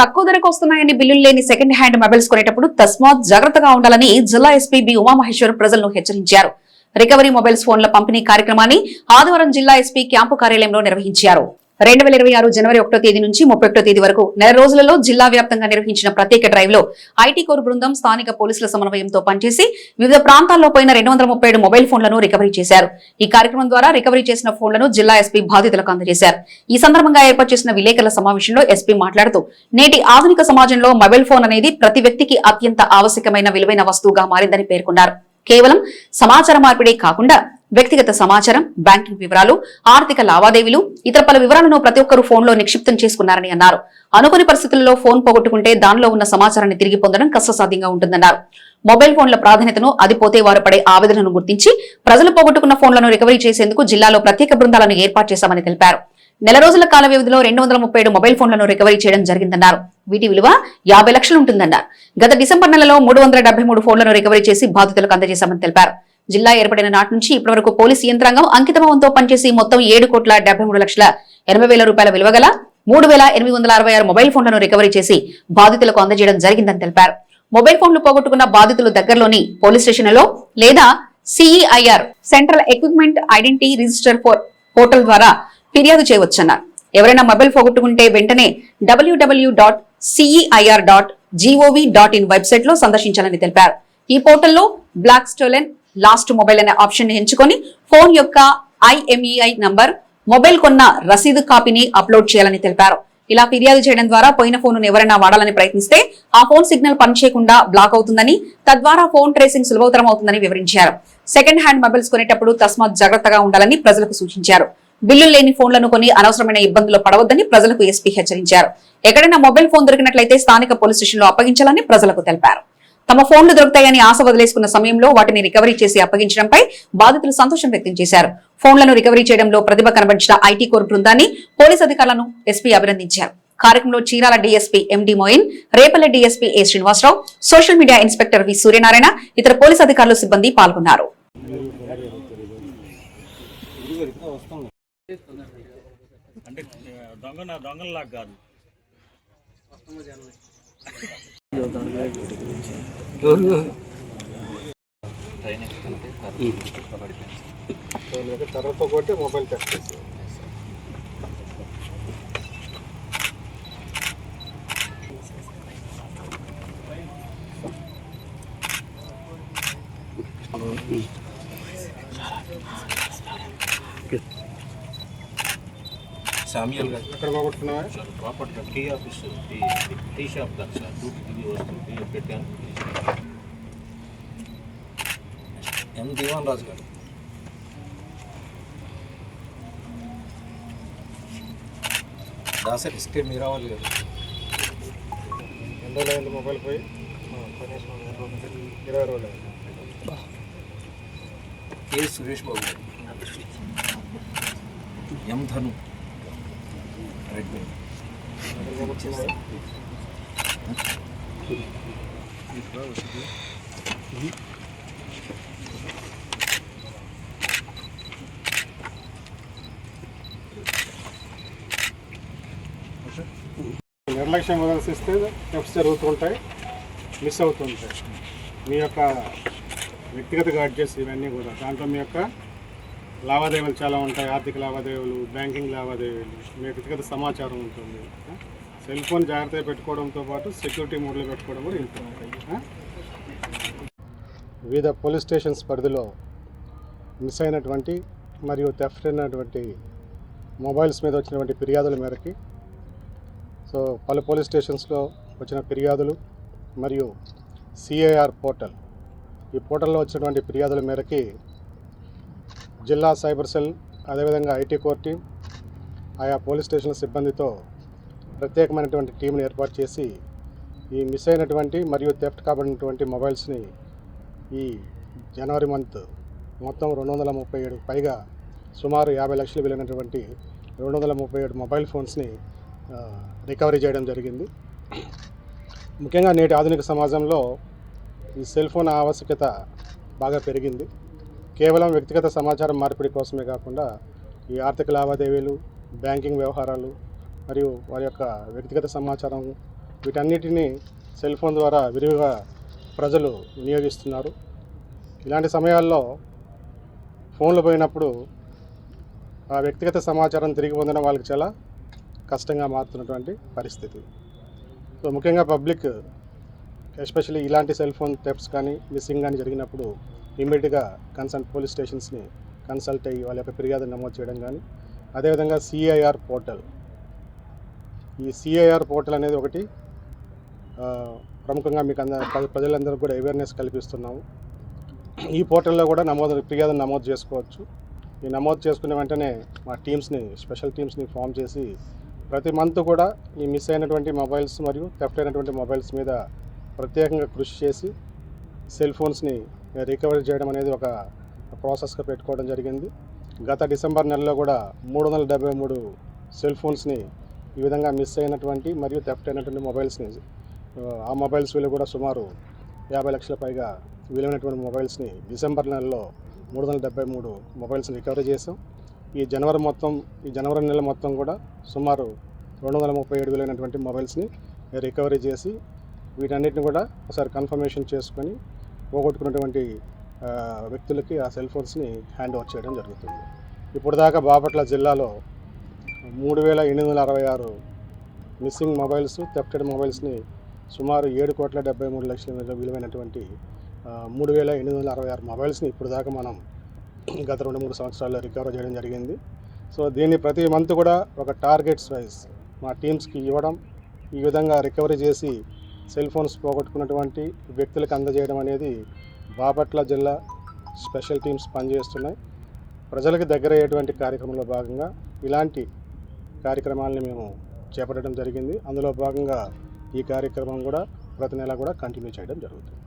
తక్కువ ధరకు వస్తున్నాయని బిల్లులు లేని సెకండ్ హ్యాండ్ మొబైల్స్ కొనేటప్పుడు తస్మాత్ జాగ్రత్తగా ఉండాలని జిల్లా ఎస్పీ బి ఉమామహేశ్వర్ ప్రజలను హెచ్చరించారు. రికవరీ మొబైల్స్ ఫోన్ల పంపిణీ కార్యక్రమాన్ని ఆదివారం జిల్లా ఎస్పీ క్యాంపు కార్యాలయంలో నిర్వహించారు. 2026 జనవరి 1వ తేదీ నుంచి 31వ తేదీ వరకు నెల రోజులలో జిల్లా వ్యాప్తంగా నిర్వహించిన ప్రత్యేక డ్రైవ్ లో ఐటీ కోర్ బృందం స్థానిక పోలీసుల సమన్వయంతో పనిచేసి వివిధ ప్రాంతాల్లో పోయిన 237 మొబైల్ ఫోన్లను రికవరీ చేశారు. ఈ కార్యక్రమం ద్వారా రికవరీ చేసిన ఫోన్లను జిల్లా ఎస్పీ బాధితులకు అందజేశారు. ఈ సందర్భంగా ఏర్పాటు చేసిన విలేకరుల సమావేశంలో ఎస్పీ మాట్లాడుతూ నేటి ఆధునిక సమాజంలో మొబైల్ ఫోన్ అనేది ప్రతి వ్యక్తికి అత్యంత ఆవశ్యకమైన విలువైన వస్తువుగా మారిందని పేర్కొన్నారు. కేవలం సమాచార మార్పిడే కాకుండా వ్యక్తిగత సమాచారం, బ్యాంకింగ్ వివరాలు, ఆర్థిక లావాదేవీలు, ఇతర పలు వివరాలను ప్రతి ఒక్కరూ ఫోన్లో నిక్షిప్తం చేసుకున్నారని అన్నారు. అనుకోని పరిస్థితుల్లో ఫోన్ పోగొట్టుకుంటే దానిలో ఉన్న సమాచారాన్ని తిరిగి పొందడం కష్టసాధ్యంగా ఉంటుందన్నారు. మొబైల్ ఫోన్ల ప్రాధాన్యతను, అది పోతే వారు పడే ఆవేదనను గుర్తించి ప్రజలు పోగొట్టుకున్న ఫోన్లను రికవరీ చేసేందుకు జిల్లాలో ప్రత్యేక బృందాలను ఏర్పాటు చేశామని తెలిపారు. నెల రోజుల కాల వ్యవధిలో 237 మొబైల్ ఫోన్లను రికవరీ చేయడం జరిగిందన్నారు. వీటి విలువ 50 లక్షలు ఉంటుందన్నారు. గత డిసెంబర్ నెలలో 373 ఫోన్లను రికవరీ చేసి బాధితులకు అందజేశామని తెలిపారు. జిల్లా ఏర్పడిన నాటి నుంచి ఇప్పటివరకు పోలీసు యంత్రాంగం అంకితభావంతో పనిచేసి మొత్తం 7,73,80,000 రూపాయల విలువ గల 3,866 మొబైల్ ఫోన్లను రికవరీ చేసి బాధితులకు అందజేయడం జరిగిందని తెలిపారు. మొబైల్ ఫోన్లు పోగొట్టుకున్న బాధితులు దగ్గరలోని పోలీస్ స్టేషన్లలో లేదా CEIR central equipment identity register portal ద్వారా ఫిర్యాదు చేయవచ్చన్నారు. ఎవరైనా మొబైల్ పోగొట్టుకుంటే వెంటనే www.ceir.gov.in వెబ్సైట్ లో సందర్శించాలని తెలిపారు. ఈ పోర్టల్లో బ్లాక్ స్టోలెన్ లాస్ట్ మొబైల్ అనే ఆప్షన్ ని ఎంచుకొని ఫోన్ యొక్క IMEI నంబర్, మొబైల్ కొన్న రసీదు కాపీని అప్లోడ్ చేయాలని తెలిపారు. ఇలా ఫిర్యాదు చేయడం ద్వారా పోయిన ఫోన్ ఎవరైనా వాడాలని ప్రయత్నిస్తే ఆ ఫోన్ సిగ్నల్ పనిచేయకుండా బ్లాక్ అవుతుందని, తద్వారా ఫోన్ ట్రేసింగ్ సులభతరం అవుతుందని వివరించారు. సెకండ్ హ్యాండ్ మొబైల్స్ కొనేటప్పుడు తస్మాత్ జాగ్రత్తగా ఉండాలని ప్రజలకు సూచించారు. బిల్లులు లేని ఫోన్లను కొని అనవసరమైన ఇబ్బందులు పడవద్దని ప్రజలకు ఎస్పీ హెచ్చరించారు. ఎక్కడైనా మొబైల్ ఫోన్ దొరికినట్లయితే స్థానిక పోలీస్ స్టేషన్ లో అప్పగించాలని ప్రజలకు తెలిపారు. తమ ఫోన్లు దొరుకుతాయని ఆశ వదిలేసుకున్న సమయంలో వాటిని రికవరీ చేసి అప్పగించడంపై బాధితులు సంతోషం వ్యక్తం చేశారు. ఫోన్లను రికవరీ చేయడంలో ప్రతిభ కనబరిచిన ఐటీ కోర్ బృందాన్ని, పోలీస్ అధికారులను ఎస్పీ అభినందించారు. కార్యక్రమంలో Chirala DSP MD Moin, Repalle DSP A Srinivasa Rao, social media inspector V Suryanarayana, ఇతర పోలీస్ అధికారులు, సిబ్బంది పాల్గొన్నారు. తర్వాత ఒకటి మొబైల్ టెస్ట్ చేసి సామ్యుల్ గారు ఎక్కడ పోగొట్టుకున్నావా? ప్రాపర్గా టీ ఆఫీస్ టీ షాప్ దాకా సార్ డ్యూటీ వస్తుంది పెట్టాను. ఎం దీవాన్ రాజు గారు దాసరి ఎస్కే మీరావాలి గారు. ఎన్ని రోజులు మొబైల్ పోయి? 20 రోజులు. కే సురేష్ బాబు గారు, ఎం ధను రెడ్డి. నిర్లక్ష్యం వదిలిస్తే టెప్స్ జరుగుతుంటాయి, మిస్ అవుతుంటాయి. మీ యొక్క వ్యక్తిగత గాడ్జెట్స్ ఇవన్నీ కూడా దాంట్లో మీ యొక్క లావాదేవీలు చాలా ఉంటాయి. ఆర్థిక లావాదేవీలు, బ్యాంకింగ్ లావాదేవీలు, మీ వ్యక్తిగత సమాచారం ఉంటుంది. సెల్ ఫోన్ జాగ్రత్తగా పెట్టుకోవడంతో పాటు సెక్యూరిటీ మోడ్లో పెట్టుకోవడం కూడా ఇంపార్టెంట్. వివిధ పోలీస్ స్టేషన్స్ పరిధిలో మిస్ అయినటువంటి మరియు థెఫ్ట్ అయినటువంటి మొబైల్స్ మీద వచ్చినటువంటి ఫిర్యాదుల మేరకి పలు పోలీస్ స్టేషన్స్లో వచ్చిన ఫిర్యాదులు మరియు సిఐఆర్ పోర్టల్, ఈ పోర్టల్లో వచ్చినటువంటి ఫిర్యాదుల మేరకి జిల్లా సైబర్ సెల్, అదేవిధంగా ఐటీ కోర్ టీం, ఆయా పోలీస్ స్టేషన్ల సిబ్బందితో ప్రత్యేకమైనటువంటి టీంని ఏర్పాటు చేసి ఈ మిస్ అయినటువంటి మరియు థెఫ్ట్ కాబడినటువంటి మొబైల్స్ని ఈ జనవరి మంత్ మొత్తం 237 పైగా సుమారు 50 లక్షలు విలువైనటువంటి 237 మొబైల్ ఫోన్స్ని రికవరీ చేయడం జరిగింది. ముఖ్యంగా నేటి ఆధునిక సమాజంలో ఈ సెల్ ఫోన్ ఆవశ్యకత బాగా పెరిగింది. కేవలం వ్యక్తిగత సమాచారం మార్పిడి కోసమే కాకుండా ఈ ఆర్థిక లావాదేవీలు, బ్యాంకింగ్ వ్యవహారాలు మరియు వారి యొక్క వ్యక్తిగత సమాచారం వీటన్నిటినీ సెల్ ఫోన్ ద్వారా విరివిగా ప్రజలు వినియోగిస్తున్నారు. ఇలాంటి సమయాల్లో ఫోన్లు పోయినప్పుడు ఆ వ్యక్తిగత సమాచారం తిరిగి పొందడం వాళ్ళకి చాలా కష్టంగా మారుతున్నటువంటి పరిస్థితి. సో ముఖ్యంగా పబ్లిక్ ఎస్పెషల్లీ ఇలాంటి సెల్ ఫోన్ థెఫ్ట్స్ కానీ మిస్సింగ్ కానీ జరిగినప్పుడు ఇమ్మీడియట్గా కన్సర్న్ పోలీస్ స్టేషన్స్ని కన్సల్ట్ అయ్యి వాళ్ళ యొక్క ఫిర్యాదు నమోదు చేయడం కానీ, అదేవిధంగా సిఐఆర్ పోర్టల్, ఈ సిఐఆర్ పోర్టల్ అనేది ఒకటి ప్రముఖంగా మీకు ప్రజలందరూ కూడా అవేర్నెస్ కల్పిస్తున్నాము. ఈ పోర్టల్లో కూడా ఫిర్యాదును నమోదు చేసుకోవచ్చు. ఈ నమోదు చేసుకున్న వెంటనే మా స్పెషల్ టీమ్స్ని ఫామ్ చేసి ప్రతి మంత్ కూడా ఈ మిస్ అయినటువంటి మొబైల్స్ మరియు థెఫ్ట్ అయినటువంటి మొబైల్స్ మీద ప్రత్యేకంగా కృషి చేసి సెల్ ఫోన్స్ని రికవరీ చేయడం అనేది ఒక ప్రాసెస్గా పెట్టుకోవడం జరిగింది. గత డిసెంబర్ నెలలో కూడా 373 సెల్ ఫోన్స్ని ఈ విధంగా మిస్ అయినటువంటి మరియు థెఫ్ట్ అయినటువంటి మొబైల్స్ని, ఆ మొబైల్స్ విలువ కూడా సుమారు 50 లక్షల పైగా విలువైనటువంటి మొబైల్స్ని డిసెంబర్ నెలలో 373 మొబైల్స్ని రికవరీ చేసాం. ఈ జనవరి నెల మొత్తం కూడా సుమారు 237 విలువైనటువంటి మొబైల్స్ని రికవరీ చేసి వీటన్నిటిని కూడా ఒకసారి కన్ఫర్మేషన్ చేసుకొని పోగొట్టుకున్నటువంటి వ్యక్తులకి ఆ సెల్ ఫోన్స్ని హ్యాండ్ ఓవర్ చేయడం జరుగుతుంది. ఇప్పుడు దాకా బాపట్ల జిల్లాలో 3866 మిస్సింగ్ మొబైల్స్, థెఫ్టెడ్ మొబైల్స్ని సుమారు 7,73,00,000 విలువైనటువంటి 3866 మొబైల్స్ని ఇప్పుడు దాకా మనం గత 2-3 సంవత్సరాల్లో రికవర్ చేయడం జరిగింది. సో దీన్ని ప్రతి మంత్ కూడా ఒక టార్గెట్స్ వైజ్ మా టీమ్స్కి ఇవ్వడం, ఈ విధంగా రికవరీ చేసి సెల్ ఫోన్స్ పోగొట్టుకున్నటువంటి వ్యక్తులకు అందజేయడం అనేది బాపట్ల జిల్లా స్పెషల్ టీమ్స్ పనిచేస్తున్నాయి. ప్రజలకు దగ్గర అయ్యేటువంటి కార్యక్రమంలో భాగంగా ఇలాంటి కార్యక్రమాలని మేము చేపట్టడం జరిగింది. అందులో భాగంగా ఈ కార్యక్రమం కూడా ప్రతి నెల కూడా కంటిన్యూ చేయడం జరుగుతుంది.